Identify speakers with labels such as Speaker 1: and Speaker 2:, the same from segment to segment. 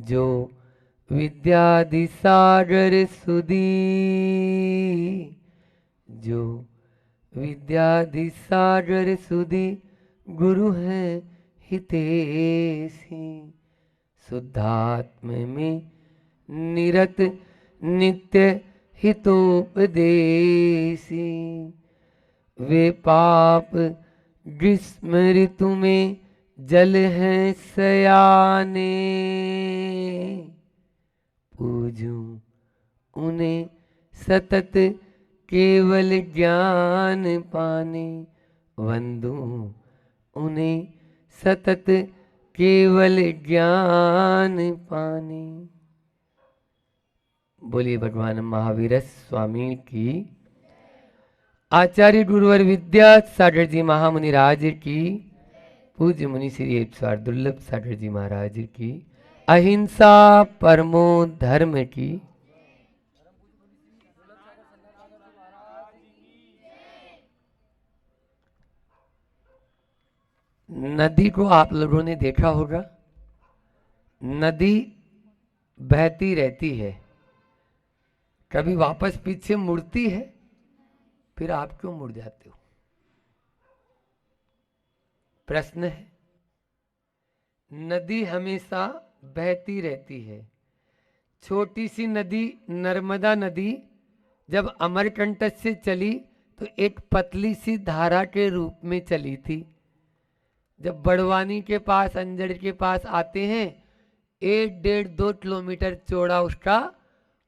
Speaker 1: जो विद्यादि सागर सुधी, जो विद्यादि सागर सुधी गुरु है हितेशी, शुद्धात्म में निरत नित्य हितोपदेशी, वे पाप ग्रीष्म ऋतु में जल हैं सयाने, पूजूं उन्हें सतत केवल ज्ञान पाने, वंदूं उन्हें सतत केवल ज्ञान पाने। बोलिए भगवान महावीर स्वामी की। आचार्य गुरुवर विद्या सागर जी महामुनि राज की। पूज्य मुनि श्री एक स्वार दुर्लभ सागर जी महाराज की। अहिंसा परमो धर्म की। नदी को आप लोगों ने देखा होगा, नदी बहती रहती है, कभी वापस पीछे मुड़ती है, फिर आप क्यों मुड़ जाते हो? प्रश्न है। नदी हमेशा बहती रहती है। छोटी सी नदी नर्मदा नदी जब अमरकंटक से चली तो एक पतली सी धारा के रूप में चली थी। जब बड़वानी के पास अंजड़ के पास आते हैं, 1-1.5-2 किलोमीटर चौड़ा उसका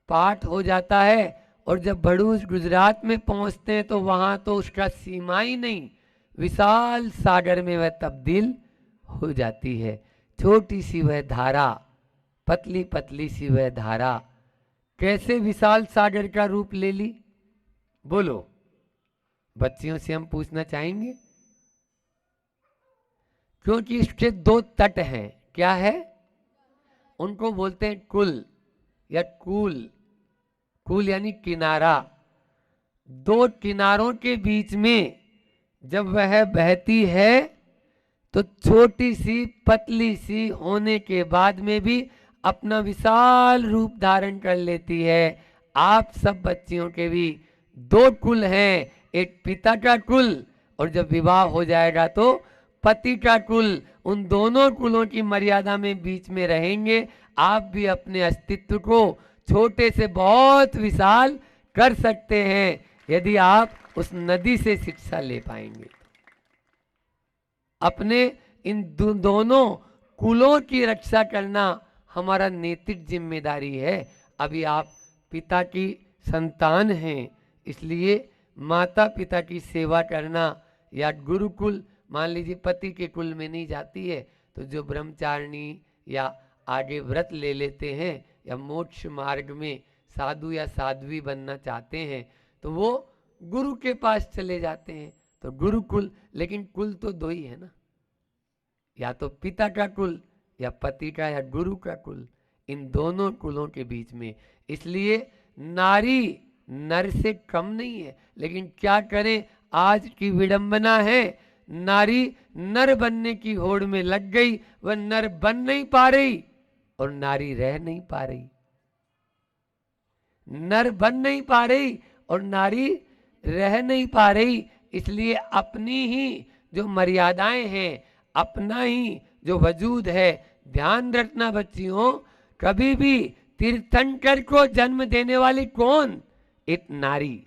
Speaker 1: पाट हो जाता है, और जब भड़ूस गुजरात में पहुंचते हैं तो वहां तो उसका सीमा ही नहीं, विशाल सागर में वह तब्दील हो जाती है। छोटी सी वह धारा, पतली पतली सी वह धारा कैसे विशाल सागर का रूप ले ली? बोलो, बच्चियों से हम पूछना चाहेंगे। क्योंकि इसके 2 तट हैं। क्या है? उनको बोलते हैं कुल या कूल। कूल यानी किनारा। 2 किनारों के बीच में जब वह बहती है तो छोटी सी पतली सी होने के बाद में भी अपना विशाल रूप धारण कर लेती है। आप सब बच्चियों के भी 2 कुल हैं, एक पिता का कुल और जब विवाह हो जाएगा तो पति का कुल। उन दोनों कुलों की मर्यादा में बीच में रहेंगे। आप भी अपने अस्तित्व को छोटे से बहुत विशाल कर सकते हैं यदि आप उस नदी से शिक्षा ले पाएंगे। अपने इन दोनों कुलों की रक्षा करना हमारा नैतिक जिम्मेदारी है। अभी आप पिता की संतान हैं, इसलिए माता पिता की सेवा करना, या गुरुकुल मान लीजिए पति के कुल में नहीं जाती है तो जो ब्रह्मचारिणी या आगे व्रत ले लेते हैं या मोक्ष मार्ग में साधु या साध्वी बनना चाहते हैं तो वो गुरु के पास चले जाते हैं। तो गुरुकुल, लेकिन कुल तो 2 ही है ना, या तो पिता का कुल या पति का या गुरु का कुल। इन दोनों कुलों के बीच में, इसलिए नारी नर से कम नहीं है। लेकिन क्या करें, आज की विडंबना है, नारी नर बनने की होड़ में लग गई, वह नर बन नहीं पा रही और नारी रह नहीं पा रही। नर बन नहीं पा रही और नारी रह नहीं पा रही। इसलिए अपनी ही जो मर्यादाएं हैं, अपना ही जो वजूद है, ध्यान रखना बच्चियों, कभी भी तीर्थंकर को जन्म देने वाली कौन? एक नारी।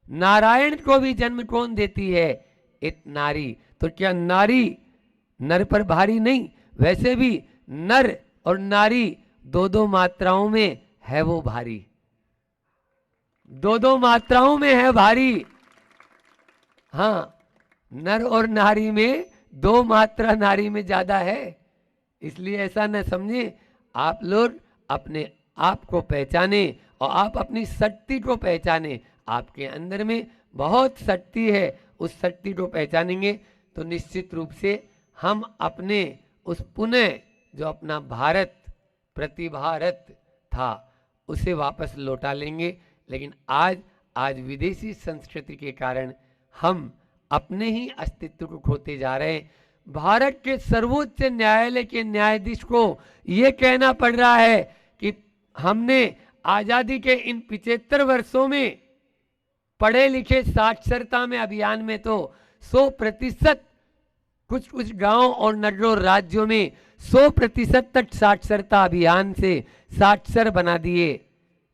Speaker 1: नारायण को भी जन्म कौन देती है? एक नारी। तो क्या नारी नर पर भारी नहीं? वैसे भी नर और नारी 2-2 मात्राओं में है वो भारी, 2-2 मात्राओं में है भारी। हाँ, नर और नारी में 2 मात्रा नारी में ज्यादा है। इसलिए ऐसा न समझे। आप लोग अपने आप को पहचाने और आप अपनी शक्ति को पहचाने। आपके अंदर में बहुत शक्ति है, उस शक्ति को पहचानेंगे तो निश्चित रूप से हम अपने उस पुनः जो अपना भारत प्रतिभारत था उसे वापस लौटा लेंगे। लेकिन आज विदेशी संस्कृति के कारण हम अपने ही अस्तित्व को खोते जा रहे हैं। भारत के सर्वोच्च न्यायालय के न्यायाधीश को यह कहना पड़ रहा है कि हमने आजादी के इन 75 वर्षों में पढ़े लिखे साक्षरता में अभियान में तो 100% कुछ कुछ गांव और नगरों राज्यों में 100% तक साक्षरता अभियान से साक्षर बना दिए,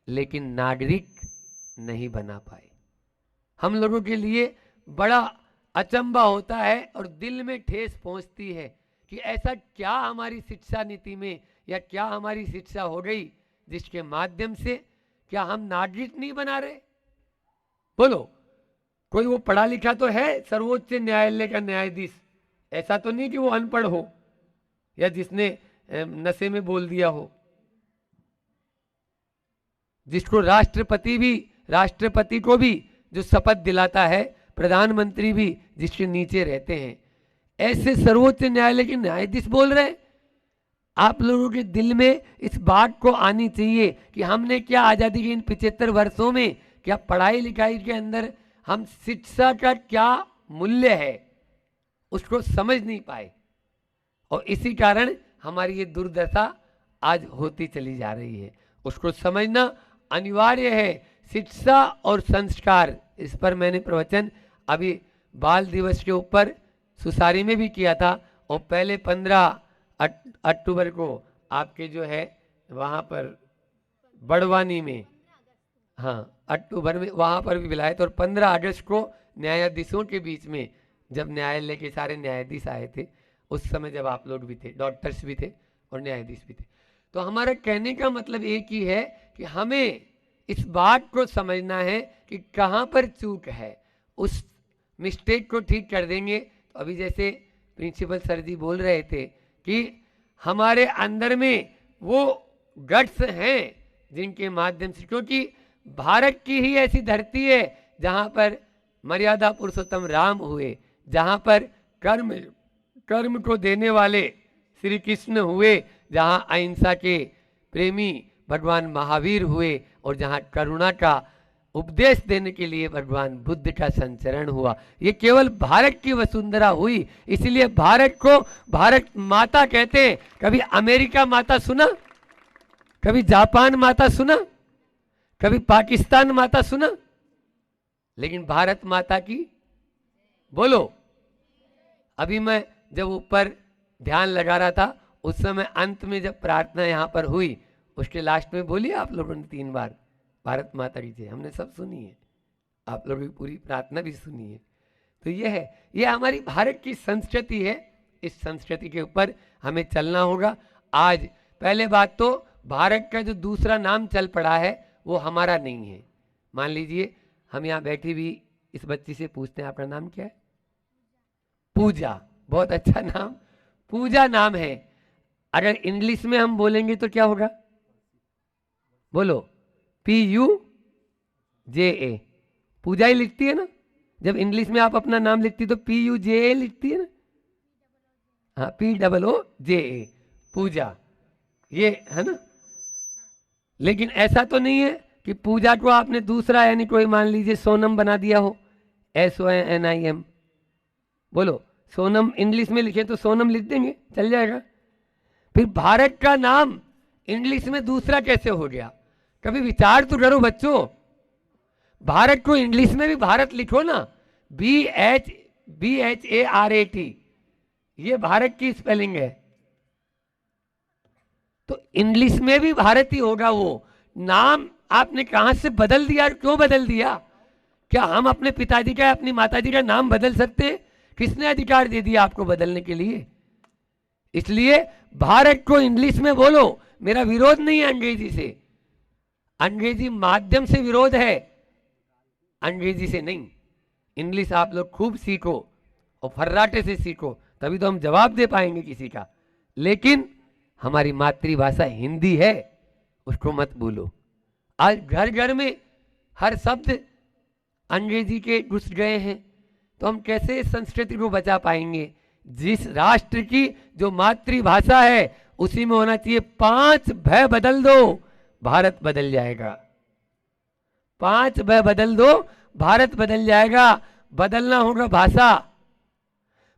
Speaker 1: लेकिन नागरिक नहीं बना पाए। हम लोगों के लिए बड़ा अचंभा होता है और दिल में ठेस पहुंचती है कि ऐसा क्या हमारी शिक्षा नीति में या क्या हमारी शिक्षा हो गई जिसके माध्यम से क्या हम नागरिक नहीं बना रहे। बोलो, कोई वो पढ़ा लिखा तो है सर्वोच्च न्यायालय का न्यायाधीश, ऐसा तो नहीं कि वो अनपढ़ हो या जिसने नशे में बोल दिया हो, जिसको राष्ट्रपति को भी जो शपथ दिलाता है, प्रधानमंत्री भी जिसके नीचे रहते हैं, ऐसे सर्वोच्च न्यायालय के न्यायाधीश बोल रहे हैं। आप लोगों के दिल में इस बात को आनी चाहिए कि हमने क्या आज़ादी के इन 75 वर्षों में क्या पढ़ाई लिखाई के अंदर हम शिक्षा का क्या मूल्य है उसको समझ नहीं पाए, और इसी कारण हमारी ये दुर्दशा आज होती चली जा रही है। उसको समझना अनिवार्य है। शिक्षा और संस्कार, इस पर मैंने प्रवचन अभी बाल दिवस के ऊपर सुसारी में भी किया था, और पहले 15 अक्टूबर को आपके जो है वहाँ पर बड़वानी में, हाँ अक्टूबर में वहाँ पर भी बुलाए थे, और 15 अगस्त को न्यायाधीशों के बीच में जब न्यायालय के सारे न्यायाधीश आए थे, उस समय जब आप लोग भी थे, डॉक्टर्स भी थे और न्यायाधीश भी थे। तो हमारा कहने का मतलब एक ही है कि हमें इस बात को समझना है कि कहाँ पर चूक है, उस मिस्टेक को ठीक कर देंगे। तो अभी जैसे प्रिंसिपल सर जी बोल रहे थे कि हमारे अंदर में वो गट्स हैं जिनके माध्यम से, क्योंकि भारत की ही ऐसी धरती है जहाँ पर मर्यादा पुरुषोत्तम राम हुए, जहाँ पर कर्म को देने वाले श्री कृष्ण हुए, जहाँ अहिंसा के प्रेमी भगवान महावीर हुए, और जहाँ करुणा का उपदेश देने के लिए भगवान बुद्ध का संचरण हुआ। ये केवल भारत की वसुंधरा हुई, इसलिए भारत को भारत माता कहते हैं। कभी अमेरिका माता सुना, कभी जापान माता सुना, कभी पाकिस्तान माता सुना, लेकिन भारत माता की बोलो। अभी मैं जब ऊपर ध्यान लगा रहा था, उस समय अंत में जब प्रार्थना यहाँ पर हुई, उसके लास्ट में बोली आप लोगों ने 3 बार भारत माता की जय, हमने सब सुनी है, आप लोगों की पूरी प्रार्थना भी सुनी है। तो ये है, ये हमारी भारत की संस्कृति है। इस संस्कृति के ऊपर हमें चलना होगा। आज पहले बात तो भारत का जो दूसरा नाम चल पड़ा है वो हमारा नहीं है। मान लीजिए हम यहाँ बैठी हुई इस बच्ची से पूछते हैं आपका नाम क्या है? पूजा, बहुत अच्छा नाम, पूजा नाम है। अगर इंग्लिश में हम बोलेंगे तो क्या होगा? बोलो, PUJA, पूजा ही लिखती है ना। जब इंग्लिश में आप अपना नाम लिखती तो PUJA लिखती है ना, हाँ POOJA, पूजा, ये है ना। लेकिन ऐसा तो नहीं है कि पूजा को आपने दूसरा यानी कोई मान लीजिए सोनम बना दिया हो, SONIM। बोलो, सोनम इंग्लिश में लिखे तो सोनम लिख देंगे, चल जाएगा। फिर भारत का नाम इंग्लिश में दूसरा कैसे हो गया? कभी विचार तो करो बच्चों। भारत को इंग्लिश में भी भारत लिखो ना, BHARAT, ये भारत की स्पेलिंग है। तो इंग्लिश में भी भारत ही होगा। वो नाम आपने कहां से बदल दिया, क्यों बदल दिया? क्या हम अपने पिताजी का अपनी माताजी का नाम बदल सकते हैं? किसने अधिकार दे दिया आपको बदलने के लिए? इसलिए भारत को इंग्लिश में बोलो। मेरा विरोध नहीं है अंग्रेजी से, अंग्रेजी माध्यम से विरोध है, अंग्रेजी से नहीं। इंग्लिश आप लोग खूब सीखो और फर्राटे से सीखो, तभी तो हम जवाब दे पाएंगे किसी का। लेकिन हमारी मातृभाषा हिंदी है, उसको मत भूलो। आज घर घर में हर शब्द अंग्रेजी के घुस गए हैं, तो हम कैसे संस्कृति को बचा पाएंगे? जिस राष्ट्र की जो मातृभाषा है उसी में होना चाहिए। 5 भय बदल दो, भारत बदल जाएगा। 5 भय बदल दो, भारत बदल जाएगा। बदलना होगा भाषा।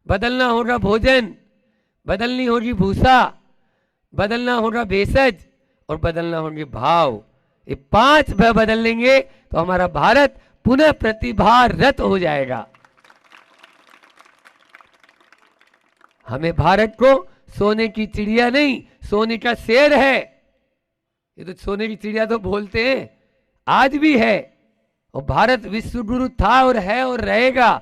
Speaker 1: बदलना होगा भोजन, बदलनी होगी भूसा, बदलना होगा भेषज और बदलना होंगे भाव। ये 5 बदल लेंगे तो हमारा भारत पुनः प्रतिभारत हो जाएगा। हमें भारत को सोने की चिड़िया नहीं, सोने का शेर है। ये तो सोने की चिड़िया तो बोलते हैं, आज भी है। और भारत विश्व गुरु था और है और रहेगा।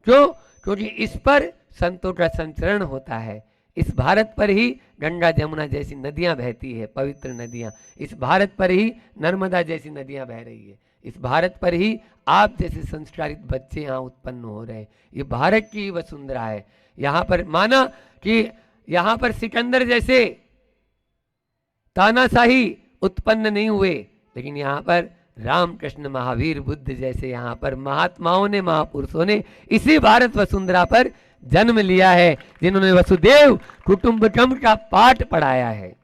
Speaker 1: क्यों? क्योंकि इस पर संतों का संचरण होता है। इस भारत पर ही गंगा जमुना जैसी नदियां बहती है, पवित्र नदियां। इस भारत पर ही नर्मदा जैसी नदियां बह रही है। इस भारत पर ही आप जैसे संस्कारित बच्चे यहाँ उत्पन्न हो रहे हैं। ये भारत की वसुंधरा है। यहाँ पर माना कि यहाँ पर सिकंदर जैसे तानाशाही उत्पन्न नहीं हुए, लेकिन यहाँ पर रामकृष्ण, महावीर, बुद्ध जैसे यहाँ पर महात्माओं ने, महापुरुषों ने इसी भारत वसुंधरा पर जन्म लिया है, जिन्होंने वसुदेव कुटुंबकम का पाठ पढ़ाया है।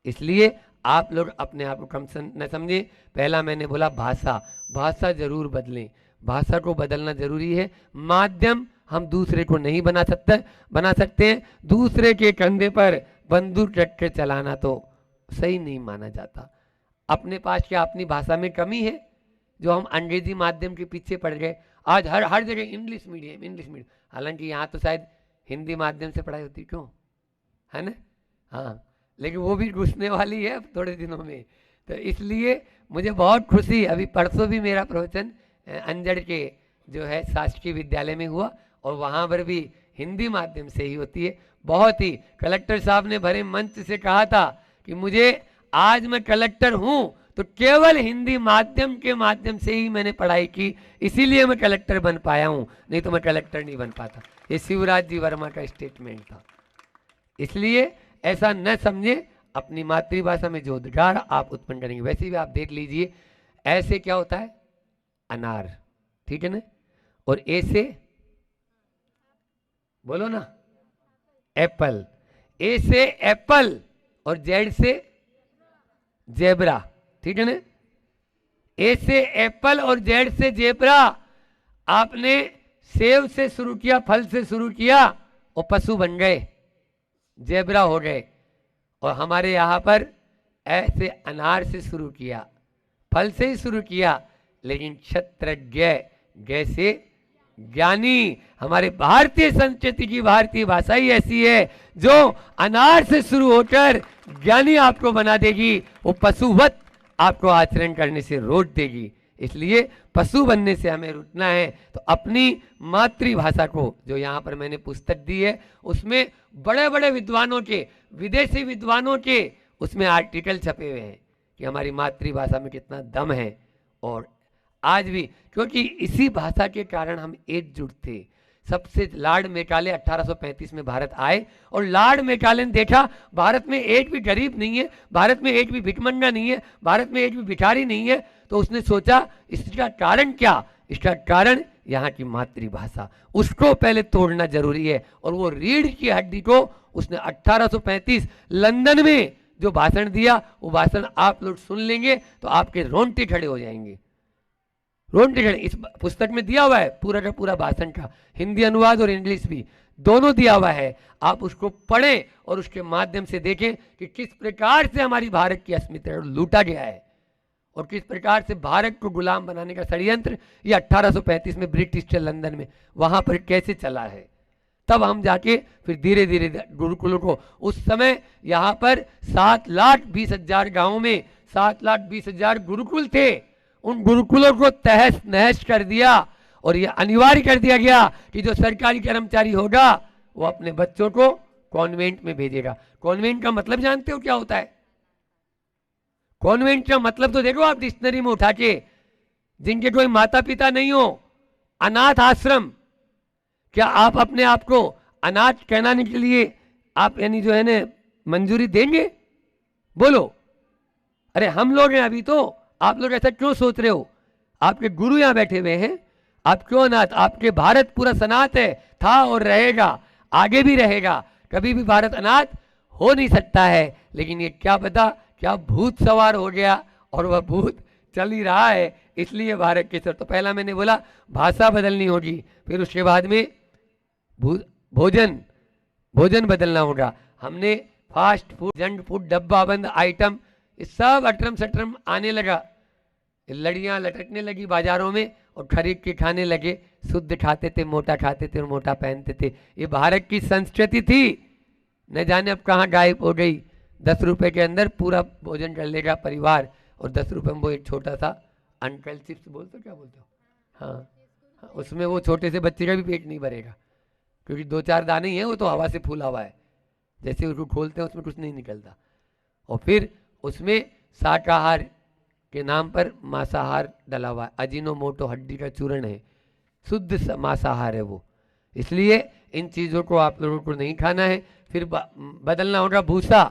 Speaker 1: इसलिए आप लोग अपने आप को कम न समझे। पहला मैंने बोला भाषा, भाषा जरूर बदलें, भाषा को बदलना जरूरी है। माध्यम हम दूसरे को नहीं बना सकते हैं। दूसरे के कंधे पर बंदूक रख के चलाना तो सही नहीं माना जाता। अपने पास क्या अपनी भाषा में कमी है जो हम अंग्रेजी माध्यम के पीछे पड़ गए? आज हर जगह इंग्लिश मीडियम। हालांकि यहाँ तो शायद हिंदी माध्यम से पढ़ाई होती, क्यों है ना? हाँ, लेकिन वो भी घुसने वाली है अब थोड़े दिनों में। तो इसलिए मुझे बहुत खुशी, अभी परसों भी मेरा प्रवचन अंजड़ के जो है शासकीय विद्यालय में हुआ और वहाँ पर भी हिंदी माध्यम से ही होती है। बहुत ही कलेक्टर साहब ने भरे मंच से कहा था कि मुझे आज मैं कलेक्टर हूँ तो केवल हिंदी माध्यम के माध्यम से ही मैंने पढ़ाई की, इसीलिए मैं कलेक्टर बन पाया हूँ, नहीं तो मैं कलेक्टर नहीं बन पाता। ये शिवराज जी वर्मा का स्टेटमेंट था। इसलिए ऐसा न समझे, अपनी मातृभाषा में जो उद्गार आप उत्पन्न करेंगे। वैसे भी आप देख लीजिए, ऐसे क्या होता है? अनार, ठीक है ना? और ए से बोलो ना, एप्पल। ए से एप्पल और जेड से जेब्रा, ठीक है ना? ए से एप्पल और जेड से जेब्रा। आपने सेब से शुरू किया, फल से शुरू किया और पशु बन गए, जेब्रा हो गए। और हमारे यहाँ पर ऐसे अनार से शुरू किया, फल से ही शुरू किया, लेकिन क्षत्रज्ञ जैसे ज्ञानी। हमारे भारतीय संस्कृति की भारतीय भाषा ही ऐसी है जो अनार से शुरू होकर ज्ञानी आपको बना देगी, वो पशुवत आपको आचरण करने से रोक देगी। इसलिए पशु बनने से हमें रुकना है। तो अपनी मातृभाषा को, जो यहाँ पर मैंने पुस्तक दी है, उसमें बड़े बड़े विद्वानों के, विदेशी विद्वानों के उसमें आर्टिकल छपे हुए हैं कि हमारी मातृभाषा में कितना दम है। और आज भी, क्योंकि इसी भाषा के कारण हम एकजुट थे। सबसे लॉर्ड मेकाले 1835 में भारत आए और लॉर्ड मेकाले ने देखा भारत में एक भी गरीब नहीं है, भारत में एक भी भिखमंगा नहीं है, भारत में एक भी भिखारी नहीं है। तो उसने सोचा इसका कारण क्या? इसका कारण यहाँ की मातृभाषा, उसको पहले तोड़ना जरूरी है। और वो रीढ़ की हड्डी को उसने 1835 लंदन में जो भाषण दिया, वो भाषण आप लोग सुन लेंगे तो आपके रोंगटे खड़े हो जाएंगे। इस पुस्तक में दिया हुआ है पूरा का पूरा भाषण का हिंदी अनुवाद और इंग्लिश भी दोनों दिया हुआ है। आप उसको पढ़ें और उसके माध्यम से देखें कि किस प्रकार से हमारी भारत की अस्मिता लूटा गया है और किस प्रकार से भारत को गुलाम बनाने का षड्यंत्र ये 1835 में ब्रिटिश के लंदन में वहां पर कैसे चला है। तब हम जाके फिर धीरे धीरे गुरुकुलों को, उस समय यहाँ पर 7,20,000 गाँव में 7,20,000 गुरुकुल थे। उन गुरुकुलों को तहस नहस कर दिया और यह अनिवार्य कर दिया गया कि जो सरकारी कर्मचारी होगा वो अपने बच्चों को कॉन्वेंट में भेजेगा। कॉन्वेंट का मतलब जानते हो क्या होता है? कॉन्वेंट का मतलब तो देखो आप डिक्शनरी में उठा के, जिनके कोई माता पिता नहीं हो, अनाथ आश्रम। क्या आप अपने आप को अनाथ कहलाने के लिए आप यानी जो है ना मंजूरी देंगे? बोलो। अरे हम लोग हैं अभी तो, आप लोग ऐसा क्यों सोच रहे हो? आपके गुरु यहाँ बैठे हुए हैं, आप क्यों अनाथ? आपके भारत पूरा सनात है, था और रहेगा, आगे भी रहेगा। कभी भी भारत अनाथ हो नहीं सकता है। लेकिन ये क्या पता क्या भूत सवार हो गया और वह भूत चल ही रहा है। इसलिए भारत के सर, तो पहला मैंने बोला भाषा बदलनी होगी, फिर उसके बाद में भोजन भोजन बदलना होगा। हमने फास्ट फूड, जंक फूड, डब्बा बंद आइटम, ये सब अटरम सटरम आने लगा, लड़ियां लटकने लगी बाजारों में और खरीद के खाने लगे। शुद्ध खाते थे, मोटा खाते थे और मोटा पहनते थे। ये भारत की संस्कृति थी, न जाने अब कहाँ गायब हो गई। 10 रुपए के अंदर पूरा भोजन कर लेगा परिवार, और 10 रुपए में वो एक छोटा सा अंकल चिप्स बोलते हो, क्या बोलते हो, हाँ, उसमें वो छोटे से बच्चे का भी पेट नहीं भरेगा, क्योंकि 2-4 दाने ही है, वो तो हवा से फूला हुआ है, जैसे उसको खोलते हैं उसमें कुछ नहीं निकलता। और फिर उसमें शाकाहार के नाम पर मांसाहार डला हुआ है, अजीनोमोटो हड्डी का चूर्ण है, शुद्ध मांसाहार है वो। इसलिए इन चीज़ों को आप लोगों को नहीं खाना है। फिर बदलना होगा भूसा।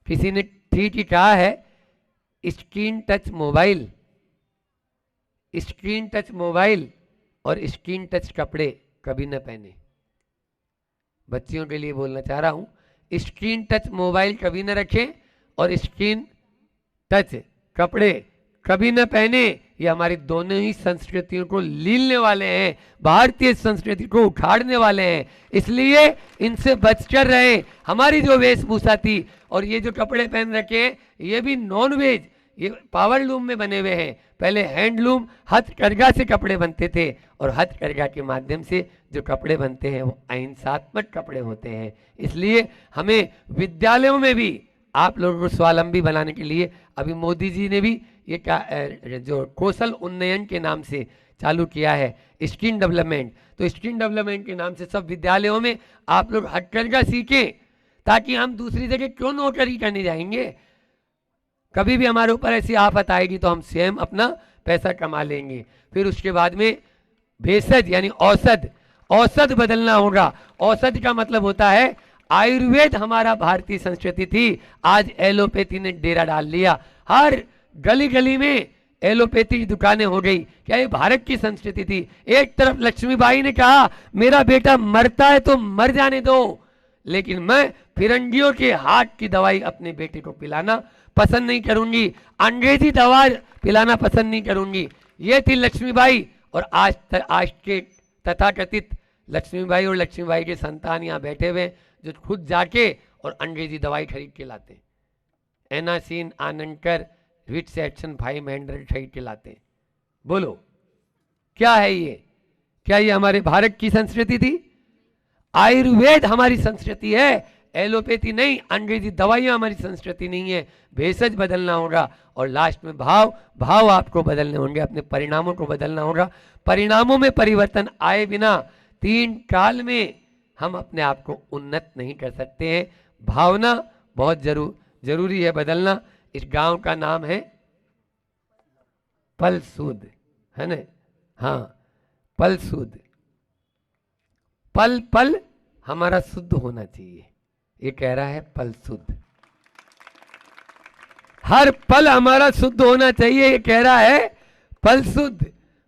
Speaker 1: किसी ने ठीक ही कहा है, screen touch mobile, screen touch mobile और स्क्रीन टच कपड़े कभी न पहने। बच्चियों के लिए बोलना चाह रहा हूं, स्क्रीन टच मोबाइल कभी न रखें और स्क्रीन टच कपड़े कभी न पहने। ये हमारी दोनों ही संस्कृतियों को लीलने वाले हैं, भारतीय संस्कृति को उखाड़ने वाले हैं, इसलिए इनसे बचकर रहें। हमारी जो वेशभूषा थी और ये जो कपड़े पहन रखे हैं, ये भी नॉन वेज, ये पावर लूम में बने हुए हैं। पहले हैंडलूम हथकरघा से कपड़े बनते थे, और हथकरघा के माध्यम से जो कपड़े बनते हैं वो अहिंसात्मक कपड़े होते हैं। इसलिए हमें विद्यालयों में भी आप लोगों को स्वावलंबी बनाने के लिए अभी मोदी जी ने भी ये जो कौशल उन्नयन के नाम से चालू किया है, स्किल डेवलपमेंट। तो स्किल डेवलपमेंट के नाम से सब विद्यालयों में आप लोग हथकरघा सीखें, ताकि हम दूसरी जगह क्यों नौकरी करने जाएंगे। कभी भी हमारे ऊपर ऐसी आफत आएगी तो हम स्वयं अपना पैसा कमा लेंगे। फिर उसके बाद में भेषज यानी औषध, औषध बदलना होगा। औषध का मतलब होता है, आयुर्वेद हमारा भारतीय संस्कृति थी, आज एलोपैथी ने डेरा डाल लिया। हर गली गली में एलोपैथी की दुकानें हो गई। क्या ये भारत की संस्कृति थी? एक तरफ लक्ष्मीबाई ने कहा, मेरा बेटा मरता है तो मर जाने दो, लेकिन मैं फिरंगियों के हाथ की दवाई अपने बेटे को पिलाना पसंद नहीं करूंगी, अंग्रेजी दवा पिलाना पसंद नहीं करूंगी। ये थी लक्ष्मीबाई। और आज के तथाकथित लक्ष्मीबाई और लक्ष्मीबाई के संतान यहाँ बैठे हुए, जो खुद जाके और अंग्रेजी दवाई खरीद के लाते हैं। एनासिन, आनंदकर, विट्स एक्शन 500 खरीद के लाते हैं। बोलो क्या है ये? क्या ये हमारे भारत की संस्कृति थी? आयुर्वेद हमारी संस्कृति है, एलोपैथी नहीं, अंग्रेजी दवाइयां हमारी संस्कृति नहीं है। भेषज बदलना होगा, और लास्ट में भाव आपको बदलने होंगे, अपने परिणामों को बदलना होगा। परिणामों में परिवर्तन आए बिना 3 काल में हम अपने आप को उन्नत नहीं कर सकते हैं। भावना बहुत जरूरी है बदलना। इस गांव का नाम है पलसूद, है ना? हाँ, पलसूद। पल पल हमारा शुद्ध होना चाहिए, ये कह रहा है पलसूद। हर पल हमारा शुद्ध होना चाहिए, ये कह रहा है पलसूद।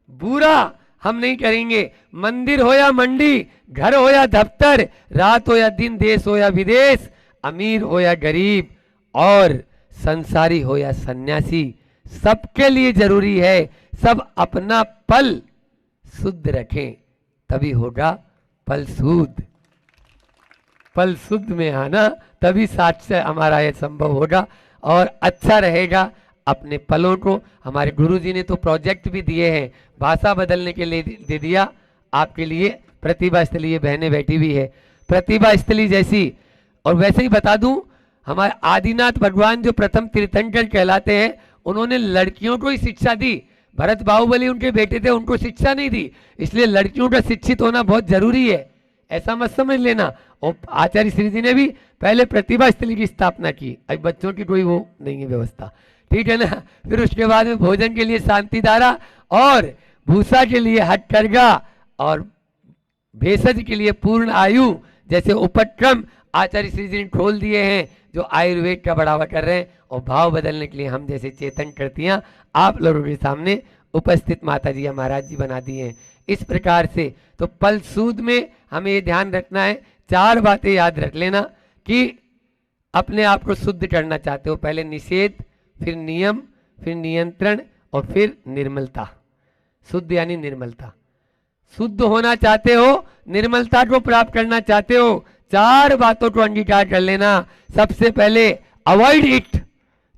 Speaker 1: बुरा हम नहीं करेंगे। मंदिर हो या मंडी, घर हो या दफ्तर, रात हो या दिन, देश हो या विदेश, अमीर हो या गरीब, और संसारी हो या सन्यासी, सबके लिए जरूरी है सब अपना पल शुद्ध रखें, तभी होगा पलसूद। पल शुद्ध में आना, तभी साथ से हमारा यह संभव होगा और अच्छा रहेगा। अपने पलों को, हमारे गुरुजी ने तो प्रोजेक्ट भी दिए हैं, भाषा बदलने के लिए दे दिया आपके लिए। प्रतिभा स्थली, ये बहनें बैठी हुई है, प्रतिभा स्थली जैसी। और वैसे ही बता दूं, हमारे आदिनाथ भगवान जो प्रथम तीर्थंकर कहलाते हैं, उन्होंने लड़कियों को ही शिक्षा दी। भरत बाहुबली उनके बेटे थे, उनको शिक्षा नहीं दी, इसलिए लड़कियों का शिक्षित होना बहुत जरूरी है, ऐसा मत समझ लेना। और आचार्य श्री जी ने भी पहले प्रतिभा स्थली की स्थापना की, अब बच्चों की कोई वो नहीं है व्यवस्था, ठीक है ना। फिर उसके बाद में भोजन के लिए शांति धारा, और भूसा के लिए हथकरघा, और भेषज के लिए पूर्ण आयु जैसे उपक्रम आचार्य श्री जी ने खोल दिए हैं, जो आयुर्वेद का बढ़ावा कर रहे हैं। और भाव बदलने के लिए हम जैसे चेतन कृतियां आप लोगों के सामने उपस्थित माता जी महाराज जी बना दिए हैं। इस प्रकार से तो पलसूद में हमें ये ध्यान रखना है, 4 बातें याद रख लेना कि अपने आप को शुद्ध करना चाहते हो, पहले निषेध, फिर नियम, फिर नियंत्रण, और फिर निर्मलता। शुद्ध यानी निर्मलता। शुद्ध होना चाहते हो, निर्मलता को प्राप्त करना चाहते हो, 4 बातों को अंगीकार कर लेना। सबसे पहले अवॉइड इट,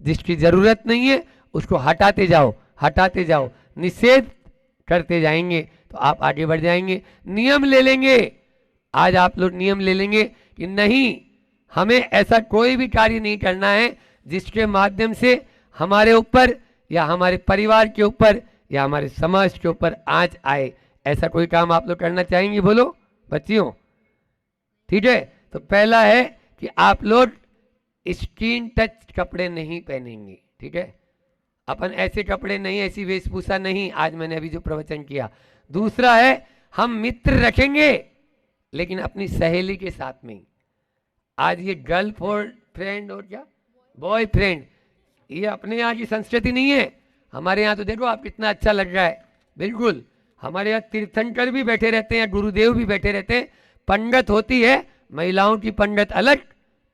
Speaker 1: जिसकी जरूरत नहीं है उसको हटाते जाओ, हटाते जाओ, निषेध करते जाएंगे तो आप आगे बढ़ जाएंगे। नियम ले लेंगे, आज आप लोग नियम ले लेंगे कि नहीं, हमें ऐसा कोई भी कार्य नहीं करना है जिसके माध्यम से हमारे ऊपर या हमारे परिवार के ऊपर या हमारे समाज के ऊपर आंच आए। ऐसा कोई काम आप लोग करना चाहेंगे? बोलो बच्चियों, ठीक है। तो पहला है कि आप लोग स्किन टच कपड़े नहीं पहनेंगे, ठीक है। अपन ऐसे कपड़े नहीं, ऐसी वेशभूषा नहीं, आज मैंने अभी जो प्रवचन किया। दूसरा है हम मित्र रखेंगे लेकिन अपनी सहेली के साथ में। आज ये गर्ल फ्रेंड और क्या बॉयफ्रेंड, ये अपने यहाँ की संस्कृति नहीं है। हमारे यहाँ तो देखो आप कितना अच्छा लग रहा है, बिल्कुल। हमारे यहाँ तीर्थंकर भी बैठे रहते हैं, गुरुदेव भी बैठे रहते हैं, पंडित होती है, महिलाओं की पंडित अलग,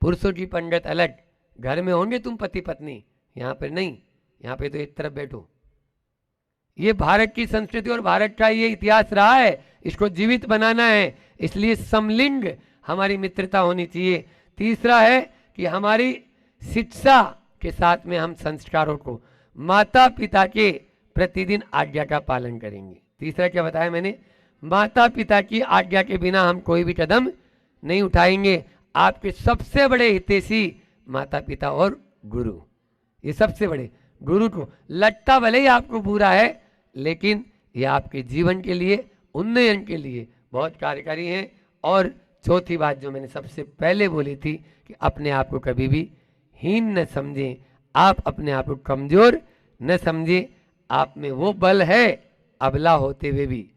Speaker 1: पुरुषों की पंडित अलग। घर में होंगे तुम पति पत्नी, यहाँ पर नहीं, यहाँ पे तो एक तरफ बैठो। ये भारत की संस्कृति और भारत का ये इतिहास रहा है, इसको जीवित बनाना है, इसलिए समलिंग हमारी मित्रता होनी चाहिए। तीसरा है कि हमारी शिक्षा के साथ में हम संस्कारों को, माता पिता के प्रतिदिन आज्ञा का पालन करेंगे। तीसरा क्या बताया मैंने? माता पिता की आज्ञा के बिना हम कोई भी कदम नहीं उठाएंगे। आपके सबसे बड़े हितैषी माता पिता और गुरु, ये सबसे बड़े। गुरु को लगता भले ही आपको बुरा है, लेकिन ये आपके जीवन के लिए, उन्नयन के लिए बहुत कार्यकारी हैं। और चौथी बात जो मैंने सबसे पहले बोली थी कि अपने आप को कभी भी हीन न समझें, आप अपने आप को कमजोर न समझें। आप में वो बल है, अबला होते हुए भी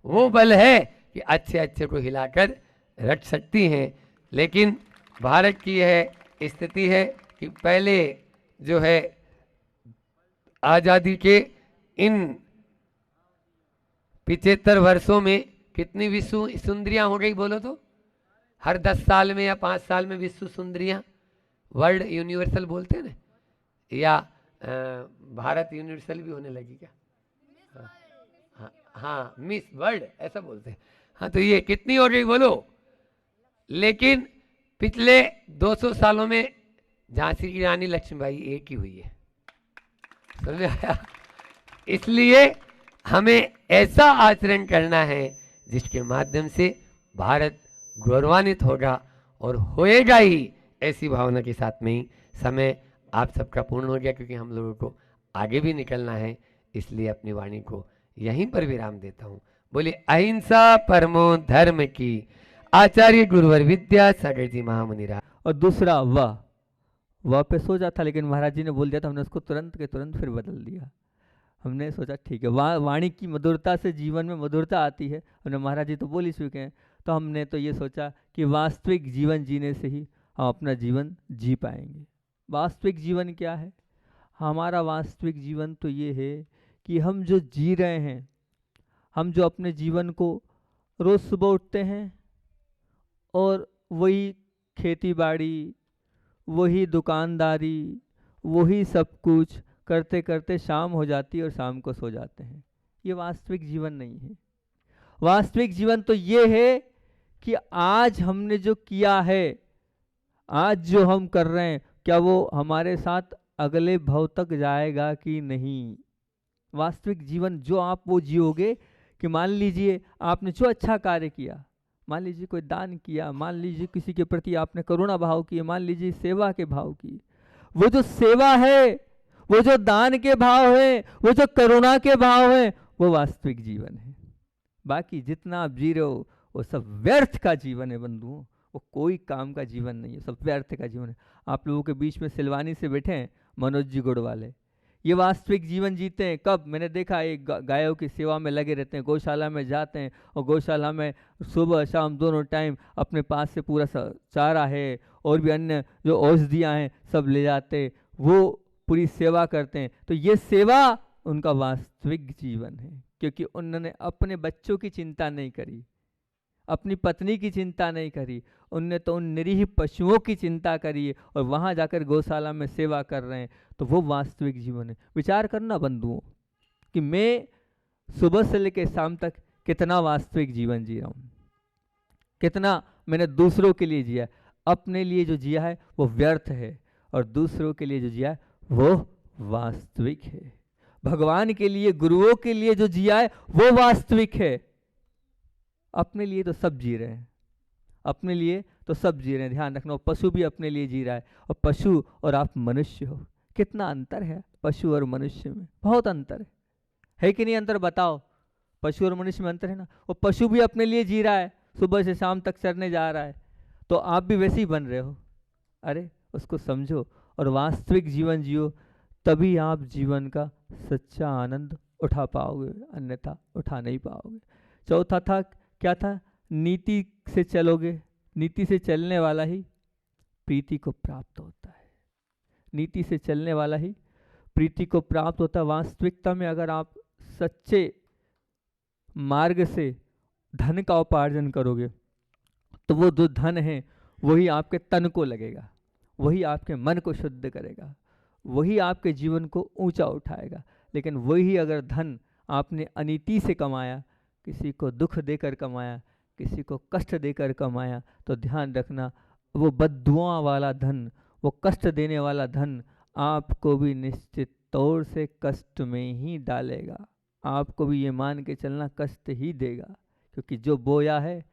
Speaker 1: वो बल है कि अच्छे अच्छे को हिलाकर रख सकती हैं। लेकिन भारत की यह स्थिति है कि पहले जो है आज़ादी के इन 75 वर्षों में कितनी विश्व सुंदरियां हो गई बोलो तो? हर 10 साल में या 5 साल में विश्व सुंदरियां, वर्ल्ड यूनिवर्सल बोलते हैं ना, या भारत यूनिवर्सल भी होने लगी क्या? हाँ, मिस वर्ल्ड ऐसा बोलते हैं। हाँ, तो ये कितनी हो गई बोलो? लेकिन पिछले 200 सालों में झांसी की रानी लक्ष्मीबाई एक ही हुई है, समझ में आया? इसलिए हमें ऐसा आचरण करना है जिसके माध्यम से भारत गौरवान्वित होगा और होएगा ही। ऐसी भावना के साथ में ही समय आप सबका पूर्ण हो गया, क्योंकि हम लोगों को आगे भी निकलना है, इसलिए अपनी वाणी को यहीं पर विराम देता हूँ। बोले अहिंसा परमो धर्म की, आचार्य गुरुवर विद्या सागर जी महामुनि।
Speaker 2: और दूसरा वह पे सोचा था, लेकिन महाराज जी ने बोल दिया था, हमने उसको तुरंत के तुरंत फिर बदल दिया। हमने सोचा ठीक है, वाणी की मधुरता से जीवन में मधुरता आती है, हमने महाराज जी तो बोल ही चुके हैं, तो हमने तो ये सोचा कि वास्तविक जीवन जीने से ही हम अपना जीवन जी पाएंगे। वास्तविक जीवन क्या है? हमारा वास्तविक जीवन तो ये है कि हम जो जी रहे हैं, हम जो अपने जीवन को रोज़ सुबह उठते हैं और वही खेती बाड़ी, वही दुकानदारी, वही सब कुछ करते करते शाम हो जाती है और शाम को सो जाते हैं। ये वास्तविक जीवन नहीं है। वास्तविक जीवन तो ये है कि आज हमने जो किया है, आज जो हम कर रहे हैं, क्या वो हमारे साथ अगले भव तक जाएगा कि नहीं। वास्तविक जीवन जो आप वो जियोगे कि मान लीजिए आपने जो अच्छा कार्य किया, मान लीजिए कोई दान किया, मान लीजिए किसी के प्रति आपने करुणा भाव किए, मान लीजिए सेवा के भाव की, वो जो सेवा है, वो जो दान के भाव है, वो जो करुणा के भाव है, वो वास्तविक जीवन है। बाकी जितना आप जी रहे हो वो सब व्यर्थ का जीवन है बंधुओं, वो कोई काम का जीवन नहीं है, सब व्यर्थ का जीवन है। आप लोगों के बीच में सिलवानी से बैठे हैं मनोज जी गुड़ वाले, ये वास्तविक जीवन जीते हैं। कब? मैंने देखा एक गायों की सेवा में लगे रहते हैं, गौशाला में जाते हैं और गौशाला में सुबह शाम दोनों टाइम अपने पास से पूरा चारा है और भी अन्य जो औषधियाँ हैं सब ले जाते, वो पूरी सेवा करते हैं। तो ये सेवा उनका वास्तविक जीवन है, क्योंकि उन्होंने अपने बच्चों की चिंता नहीं करी, अपनी पत्नी की चिंता नहीं करी, उनने तो उन निरीह पशुओं की चिंता करी है और वहाँ जाकर गौशाला में सेवा कर रहे हैं। तो वो वास्तविक जीवन है। विचार करना बंधुओं कि मैं सुबह से लेकर शाम तक कितना वास्तविक जीवन जी रहा हूँ। कितना मैंने दूसरों के लिए जिया है। अपने लिए जो जिया है वो व्यर्थ है, और दूसरों के लिए जो जिया है वो वास्तविक है। भगवान के लिए, गुरुओं के लिए जो जिया है वो वास्तविक है। अपने लिए तो सब जी रहे हैं, अपने लिए तो सब जी रहे हैं। ध्यान रखना, पशु भी अपने लिए जी रहा है, और पशु और आप मनुष्य हो, कितना अंतर है पशु और मनुष्य में, बहुत अंतर है कि नहीं? अंतर बताओ, पशु और मनुष्य में अंतर है ना। वो पशु भी अपने लिए जी रहा है, सुबह से शाम तक चरने जा रहा है, तो आप भी वैसे ही बन रहे हो। अरे उसको समझो और वास्तविक जीवन जियो, तभी आप जीवन का सच्चा आनंद उठा पाओगे, अन्यथा उठा नहीं पाओगे। चौथा था, क्या था? नीति से चलोगे, नीति से चलने वाला ही प्रीति को प्राप्त होता है। नीति से चलने वाला ही प्रीति को प्राप्त होता है। वास्तविकता में अगर आप सच्चे मार्ग से धन का उपार्जन करोगे, तो वो जो धन है वही आपके तन को लगेगा, वही आपके मन को शुद्ध करेगा, वही आपके जीवन को ऊंचा उठाएगा। लेकिन वही अगर धन आपने अनीति से कमाया, किसी को दुख देकर कमाया, किसी को कष्ट देकर कमाया, तो ध्यान रखना वो बद्दुआ वाला धन, वो कष्ट देने वाला धन आपको भी निश्चित तौर से कष्ट में ही डालेगा। आपको भी ये मान के चलना कष्ट ही देगा, क्योंकि जो बोया है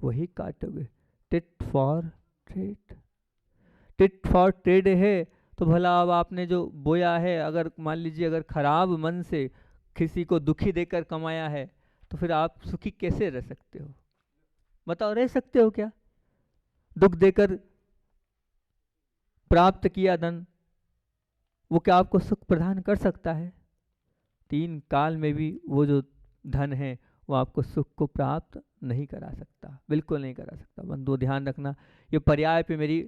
Speaker 2: वही काटोगे। Tit for trade, tit for trade है। तो भला अब आपने जो बोया है, अगर मान लीजिए अगर खराब मन से किसी को दुखी देकर कमाया है, तो फिर आप सुखी कैसे रह सकते हो? बताओ, रह सकते हो क्या? दुख देकर प्राप्त किया धन, वो क्या आपको सुख प्रदान कर सकता है? 3 काल में भी वो जो धन है वो आपको सुख को प्राप्त नहीं करा सकता, बिल्कुल नहीं करा सकता। बंधुओं ध्यान रखना, ये पर्याय पे मेरी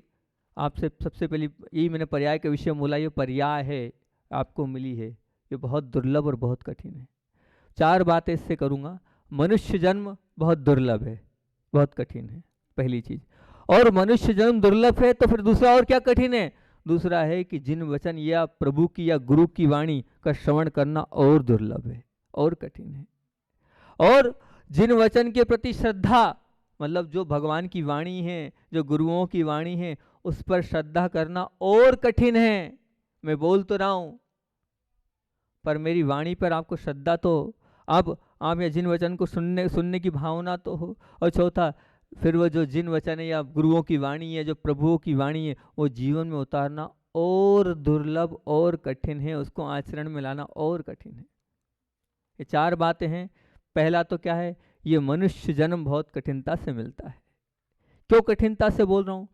Speaker 2: आपसे सबसे पहली यही मैंने पर्याय के विषय बोला, ये पर्याय है आपको मिली है, ये बहुत दुर्लभ और बहुत कठिन है। 4 बातें इससे करूँगा। मनुष्य जन्म बहुत दुर्लभ है, बहुत कठिन है, पहली चीज़। और मनुष्य जन्म दुर्लभ है तो फिर दूसरा और क्या कठिन है? दूसरा है कि जिन वचन या प्रभु की या गुरु की वाणी का श्रवण करना और दुर्लभ है, और कठिन है। और जिन वचन के प्रति श्रद्धा, मतलब जो भगवान की वाणी है, जो गुरुओं की वाणी है, उस पर श्रद्धा करना और कठिन है। मैं बोल तो रहा हूं, पर मेरी वाणी पर आपको श्रद्धा तो, अब आप या जिन वचन को सुनने की भावना तो हो। और चौथा, फिर वो जो जिन वचन है या गुरुओं की वाणी है, जो प्रभुओं की वाणी है, वो जीवन में उतारना और दुर्लभ और कठिन है, उसको आचरण में लाना और कठिन है। ये 4 बातें हैं। पहला तो क्या है? ये मनुष्य जन्म बहुत कठिनता से मिलता है। क्यों कठिनता से बोल रहा हूँ?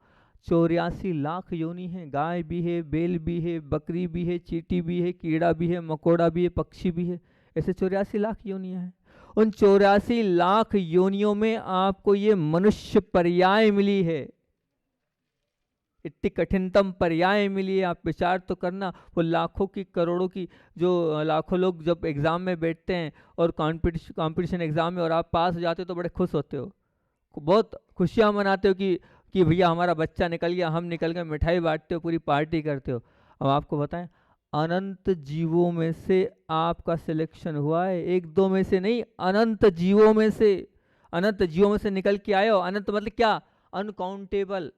Speaker 2: 84 लाख योनि हैं, गाय भी है, बैल भी है, बकरी भी है, चींटी भी है, कीड़ा भी है, मकोड़ा भी है, पक्षी भी है, ऐसे 84 लाख योनियां हैं। उन 84 लाख योनियों में आपको ये मनुष्य पर्याय मिली है, इतनी कठिनतम पर्याय मिली है। आप विचार तो करना, वो लाखों की करोड़ों की, जो लाखों लोग जब एग्जाम में बैठते हैं और कंपटीशन एग्जाम में और आप पास हो जाते हो तो बड़े खुश होते हो, बहुत खुशियां मनाते हो कि भैया हमारा बच्चा निकल गया, हम निकल गए, मिठाई बांटते हो, पूरी पार्टी करते हो। अब आपको बताएं, अनंत जीवों में से आपका सिलेक्शन हुआ है, 1-2 में से नहीं, अनंत जीवों में से, अनंत जीवों में से निकल के आए हो। अनंत मतलब क्या? अनकाउंटेबल,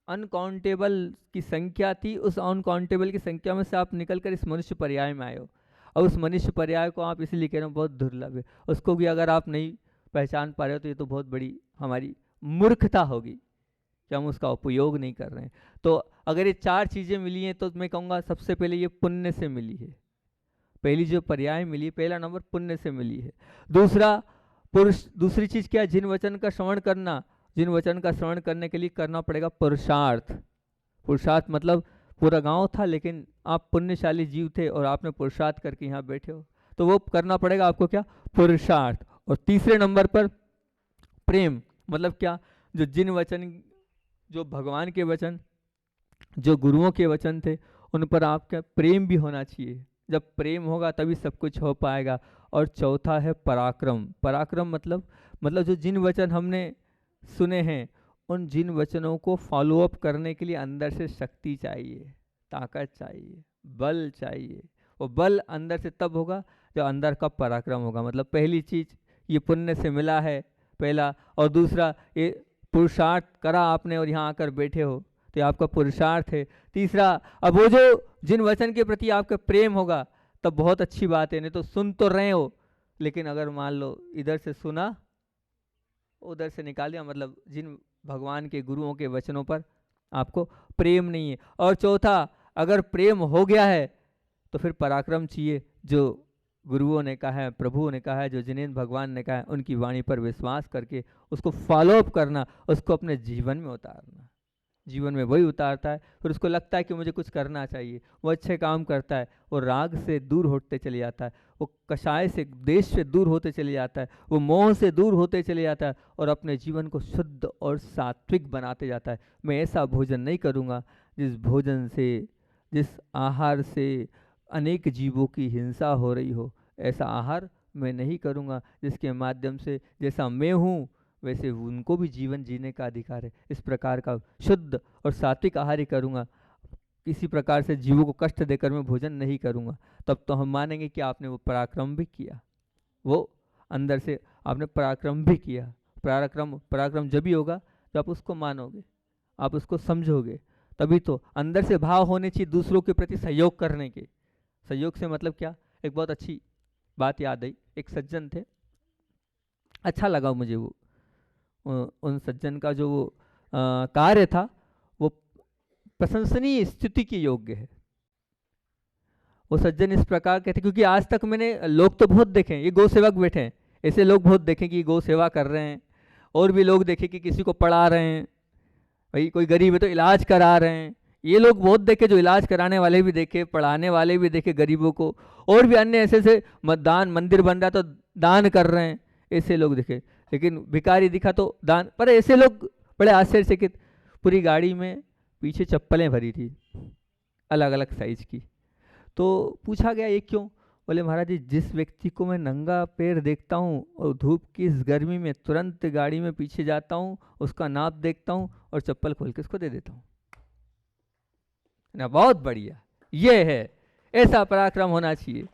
Speaker 2: अनकाउंटेबल की संख्या थी, उस अनकाउंटेबल की संख्या में से आप निकलकर इस मनुष्य पर्याय में आए हो। और उस मनुष्य पर्याय को आप इसलिए कह रहे हो बहुत दुर्लभ है, उसको भी अगर आप नहीं पहचान पा रहे हो तो ये तो बहुत बड़ी हमारी मूर्खता होगी कि हम उसका उपयोग नहीं कर रहे हैं। तो अगर ये 4 चीज़ें मिली हैं तो मैं कहूँगा सबसे पहले ये पुण्य से मिली है। पहली जो पर्याय मिली, पहला नंबर पुण्य से मिली है। दूसरी चीज़ क्या है? जिन वचन का श्रवण करना। जिन वचन का श्रवण करने के लिए करना पड़ेगा पुरुषार्थ। पुरुषार्थ मतलब पूरा गांव था लेकिन आप पुण्यशाली जीव थे और आपने पुरुषार्थ करके यहाँ बैठे हो, तो वो करना पड़ेगा आपको क्या? पुरुषार्थ। और तीसरे नंबर पर प्रेम, मतलब क्या? जो जिन वचन, जो भगवान के वचन, जो गुरुओं के वचन थे, उन पर आपका प्रेम भी होना चाहिए। जब प्रेम होगा तभी सब कुछ हो पाएगा। और चौथा है पराक्रम। पराक्रम मतलब जो जिन वचन हमने सुने हैं, उन जिन वचनों को फॉलोअप करने के लिए अंदर से शक्ति चाहिए, ताकत चाहिए, बल चाहिए। वो बल अंदर से तब होगा जब अंदर का पराक्रम होगा। मतलब पहली चीज़ ये पुण्य से मिला है, पहला। और दूसरा, ये पुरुषार्थ करा आपने और यहाँ आकर बैठे हो तो ये आपका पुरुषार्थ है। तीसरा, अब वो जो जिन वचन के प्रति आपका प्रेम होगा तब बहुत अच्छी बात है, नहीं तो सुन तो रहे हो लेकिन अगर मान लो इधर से सुना उधर से निकाल दिया, मतलब जिन भगवान के गुरुओं के वचनों पर आपको प्रेम नहीं है। और चौथा, अगर प्रेम हो गया है तो फिर पराक्रम चाहिए, जो गुरुओं ने कहा है, प्रभुओं ने कहा है, जो जिनेंद्र भगवान ने कहा है, उनकी वाणी पर विश्वास करके उसको फॉलोअप करना, उसको अपने जीवन में उतारना। जीवन में वही उतारता है, फिर उसको लगता है कि मुझे कुछ करना चाहिए, वो अच्छे काम करता है, वो राग से दूर होते चले जाता है, वो कषाय से, देश से दूर होते चले जाता है, वो मोह से दूर होते चले जाता है और अपने जीवन को शुद्ध और सात्विक बनाते जाता है। मैं ऐसा भोजन नहीं करूँगा जिस भोजन से, जिस आहार से अनेक जीवों की हिंसा हो रही हो, ऐसा आहार मैं नहीं करूँगा जिसके माध्यम से जैसा मैं हूँ वैसे उनको भी जीवन जीने का अधिकार है। इस प्रकार का शुद्ध और सात्विक आहार ही करूँगा, किसी प्रकार से जीवों को कष्ट देकर मैं भोजन नहीं करूँगा। तब तो हम मानेंगे कि आपने वो पराक्रम भी किया, वो अंदर से आपने पराक्रम भी किया। पराक्रम जब भी होगा जब आप उसको मानोगे, आप उसको समझोगे, तभी तो अंदर से भाव होने चाहिए दूसरों के प्रति सहयोग करने के। सहयोग से मतलब क्या, एक बहुत अच्छी बात याद आई, एक सज्जन थे, अच्छा लगा मुझे वो उन सज्जन का जो वो कार्य था वो प्रशंसनीय, स्तुति के योग्य है। वो सज्जन इस प्रकार के थे, क्योंकि आज तक मैंने लोग तो बहुत देखे हैं, ये गौ सेवक बैठे हैं, ऐसे लोग बहुत देखे कि गौ सेवा कर रहे हैं, और भी लोग देखे कि किसी को पढ़ा रहे हैं, भाई कोई गरीब है तो इलाज करा रहे हैं, ये लोग बहुत देखे, जो इलाज कराने वाले भी देखे, पढ़ाने वाले भी देखे गरीबों को, और भी अन्य ऐसे ऐसे दान, मंदिर बन रहा तो दान कर रहे हैं, ऐसे लोग देखे। लेकिन भिखारी दिखा तो दान, पर ऐसे लोग बड़े आश्चर्यचकित, पूरी गाड़ी में पीछे चप्पलें भरी थी अलग अलग साइज की। तो पूछा गया ये क्यों? बोले महाराज जी, जिस व्यक्ति को मैं नंगा पैर देखता हूँ और धूप की इस गर्मी में तुरंत गाड़ी में पीछे जाता हूँ, उसका नाप देखता हूँ और चप्पल खोल के उसको दे देता हूँ ना। बहुत बढ़िया, ये है, ऐसा पराक्रम होना चाहिए,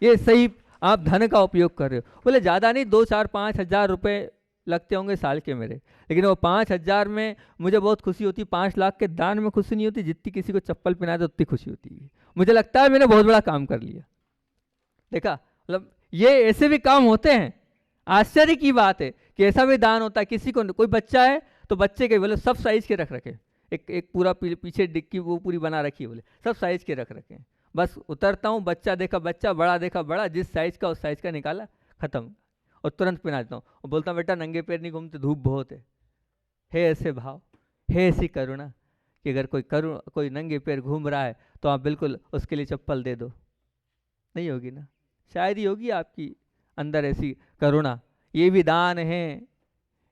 Speaker 2: ये सही आप धन का उपयोग कर रहे हो। बोले ज़्यादा नहीं, 2-4-5 हज़ार रुपये लगते होंगे साल के मेरे, लेकिन वो 5 हज़ार में मुझे बहुत खुशी होती, 5 लाख के दान में खुशी नहीं होती जितनी किसी को चप्पल पहना दो उतनी खुशी होती है। मुझे लगता है मैंने बहुत बड़ा काम कर लिया। देखा, मतलब ये ऐसे भी काम होते हैं। आश्चर्य की बात है कि ऐसा भी दान होता है। किसी को, कोई बच्चा है तो बच्चे के बोले सब साइज के रख रखे, एक पूरा पीछे डिक्की वो पूरी बना रखी है, बोले सब साइज के रख रखे, बस उतरता हूँ, बच्चा देखा बच्चा, बड़ा देखा बड़ा, जिस साइज का उस साइज का निकाला, खत्म, और तुरंत पहना देता हूँ और बोलता हूँ बेटा नंगे पैर नहीं घूमते, धूप बहुत है ऐसे भाव, है ऐसी करुणा कि अगर कोई नंगे पैर घूम रहा है तो आप बिल्कुल उसके लिए चप्पल दे दो, नहीं होगी ना? शायद ही होगी आपकी अंदर ऐसी करुणा। ये भी दान है,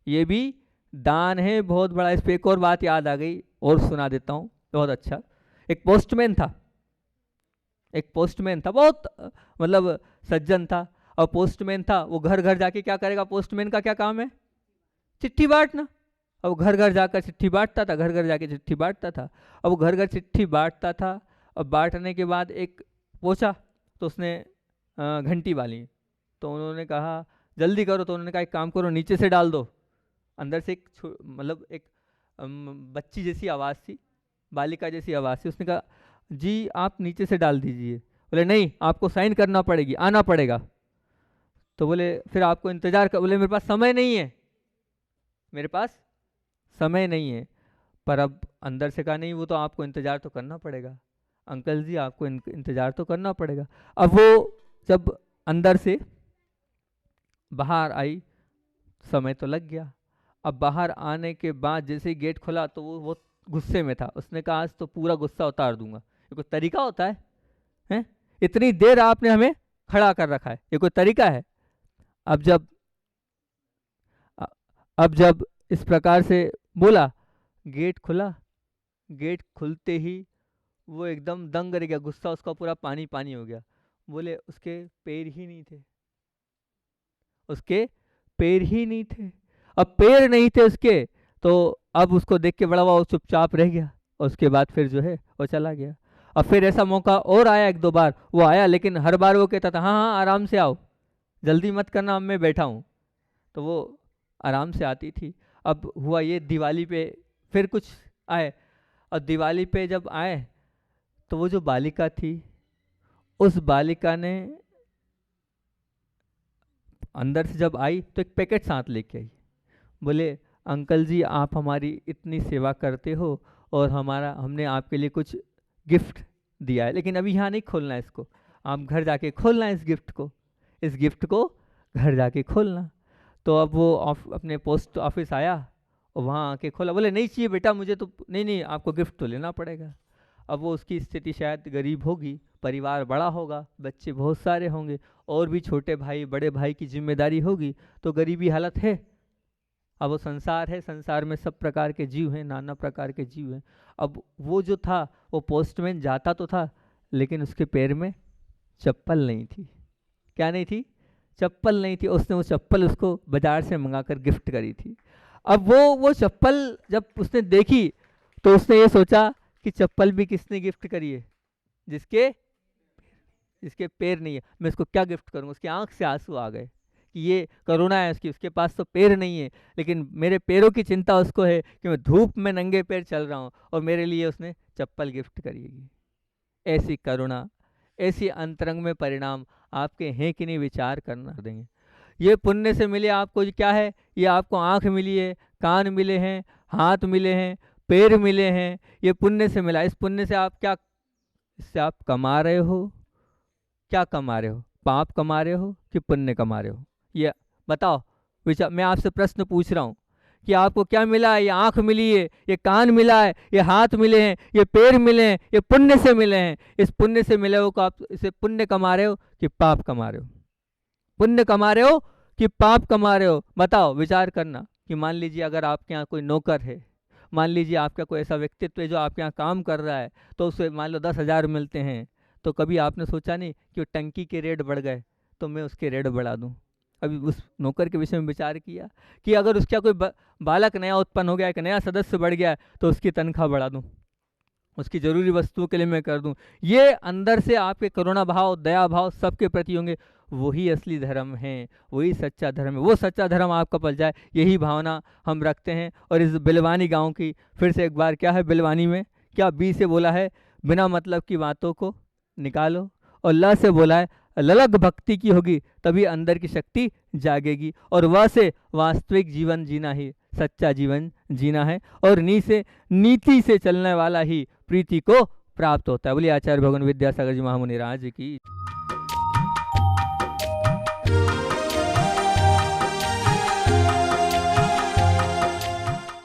Speaker 2: ये भी दान है बहुत बड़ा। इस पर एक और बात याद आ गई और सुना देता हूँ, बहुत अच्छा। एक पोस्टमैन था, बहुत मतलब सज्जन था, और पोस्टमैन था, वो घर घर जाके क्या करेगा? पोस्टमैन का क्या काम है? चिट्ठी बांटना। अब घर घर जाकर चिट्ठी बांटता था, घर घर जाके चिट्ठी बांटता था। अब वो घर घर चिट्ठी बांटता था, अब बांटने के बाद एक पहुंचा तो उसने घंटी वाली, तो उन्होंने कहा जल्दी करो, तो उन्होंने कहा एक काम करो, नीचे से डाल दो। अंदर से एक मतलब एक बच्ची जैसी आवाज़ थी, बालिका जैसी आवाज़ थी। उसने कहा जी आप नीचे से डाल दीजिए। बोले नहीं, आपको साइन करना पड़ेगी, आना पड़ेगा। तो बोले फिर आपको इंतज़ार कर। बोले मेरे पास समय नहीं है, मेरे पास समय नहीं है। पर अब अंदर से कहा नहीं, वो तो आपको इंतज़ार तो करना पड़ेगा अंकल जी, आपको इंतज़ार तो करना पड़ेगा। अब वो जब अंदर से बाहर आई, समय तो लग गया। अब बाहर आने के बाद जैसे ही गेट खुला तो वो गुस्से में था। उसने कहा आज तो पूरा गुस्सा उतार दूंगा। ये कोई तरीका होता है? हैं? इतनी देर आपने हमें खड़ा कर रखा है, ये कोई तरीका है? अब जब इस प्रकार से बोला, गेट खुला, गेट खुलते ही वो एकदम दंग रह गया, गुस्सा उसका पूरा पानी पानी हो गया। बोले उसके पैर ही नहीं थे, उसके पैर ही नहीं थे। अब पैर नहीं थे उसके, तो अब उसको देख के बड़ा वो चुपचाप रह गया, और उसके बाद फिर जो है वो चला गया। अब फिर ऐसा मौका और आया, 1-2 बार वो आया, लेकिन हर बार वो कहता था हाँ हाँ आराम से आओ, जल्दी मत करना, अब मैं बैठा हूँ। तो वो आराम से आती थी। अब हुआ ये, दिवाली पे फिर कुछ आए, और दिवाली पे जब आए तो वो जो बालिका थी, उस बालिका ने अंदर से जब आई तो एक पैकेट साथ लेके आई। बोले अंकल जी आप हमारी इतनी सेवा करते हो और हमने आपके लिए कुछ गिफ्ट दिया है, लेकिन अभी यहाँ नहीं खोलना है इसको, आप घर जाके खोलना है इस गिफ्ट को घर जाके खोलना। तो अब वो अपने पोस्ट ऑफिस आया और वहाँ आके खोला। बोले नहीं चाहिए बेटा मुझे तो, नहीं आपको गिफ्ट तो लेना पड़ेगा। अब वो उसकी स्थिति शायद गरीब होगी, परिवार बड़ा होगा, बच्चे बहुत सारे होंगे, और भी छोटे भाई बड़े भाई की जिम्मेदारी होगी, तो गरीबी हालत है। अब वो संसार है, संसार में सब प्रकार के जीव हैं, नाना प्रकार के जीव हैं। अब वो जो था वो पोस्टमैन जाता तो था, लेकिन उसके पैर में चप्पल नहीं थी। क्या नहीं थी? चप्पल नहीं थी। उसने वो चप्पल उसको बाजार से मंगाकर गिफ्ट करी थी। अब वो चप्पल जब उसने देखी तो उसने ये सोचा कि चप्पल भी किसने गिफ्ट करी है? जिसके पैर नहीं है, मैं इसको क्या गिफ्ट करूँगा। उसकी आंख से आंसू आ गए कि ये करुणा है उसके पास तो पैर नहीं है, लेकिन मेरे पैरों की चिंता उसको है कि मैं धूप में नंगे पैर चल रहा हूँ, और मेरे लिए उसने चप्पल गिफ्ट करी। ऐसी करुणा, ऐसी अंतरंग में परिणाम आपके हैं कि नहीं, विचार करना देंगे। ये पुण्य से मिले आपको क्या है? ये आपको आँख मिली है, कान मिले हैं, हाथ मिले हैं, पैर मिले हैं, ये पुण्य से मिला। इस पुण्य से आप क्या, इससे आप कमा रहे हो? क्या कमा रहे हो? पाप कमा रहे हो कि पुण्य कमा रहे हो? ये बताओ, विचार। मैं आपसे प्रश्न पूछ रहा हूँ कि आपको क्या मिला है? ये आँख मिली है, ये कान मिला है, ये हाथ मिले हैं, ये पैर मिले हैं, ये पुण्य से मिले हैं। इस पुण्य से मिले हो को आप इसे पुण्य कमा रहे हो कि पाप कमा रहे हो? पुण्य कमा रहे हो कि पाप कमा रहे हो? बताओ, विचार करना। कि मान लीजिए अगर आपके यहाँ कोई नौकर है, मान लीजिए आपका कोई ऐसा व्यक्तित्व है जो आपके यहाँ काम कर रहा है, तो उसे मान लो 10,000 मिलते हैं, तो कभी आपने सोचा नहीं कि वो टंकी के रेट बढ़ गए तो मैं उसके रेट बढ़ा दूँ? अभी उस नौकर के विषय में विचार किया कि अगर उसका कोई बालक नया उत्पन्न हो गया, एक नया सदस्य बढ़ गया, तो उसकी तनख्वाह बढ़ा दूँ, उसकी ज़रूरी वस्तुओं के लिए मैं कर दूं। ये अंदर से आपके करुणा भाव, दया भाव सबके प्रति होंगे, वही असली धर्म है, वही सच्चा धर्म है। वो सच्चा धर्म आपका पल जाए, यही भावना हम रखते हैं। और इस बिलवानी गांव की फिर से एक बार, क्या है बिलवानी में, क्या बी से बोला है बिना मतलब की बातों को निकालो, और ल से बोला है ललक भक्ति की होगी तभी अंदर की शक्ति जागेगी, और वह से वास्तविक जीवन जीना ही सच्चा जीवन जीना है, और नी से नीति से चलने वाला ही प्रीति को प्राप्त होता है। बोलिए आचार्य भगवान विद्यासागर जी महामुनि राज की।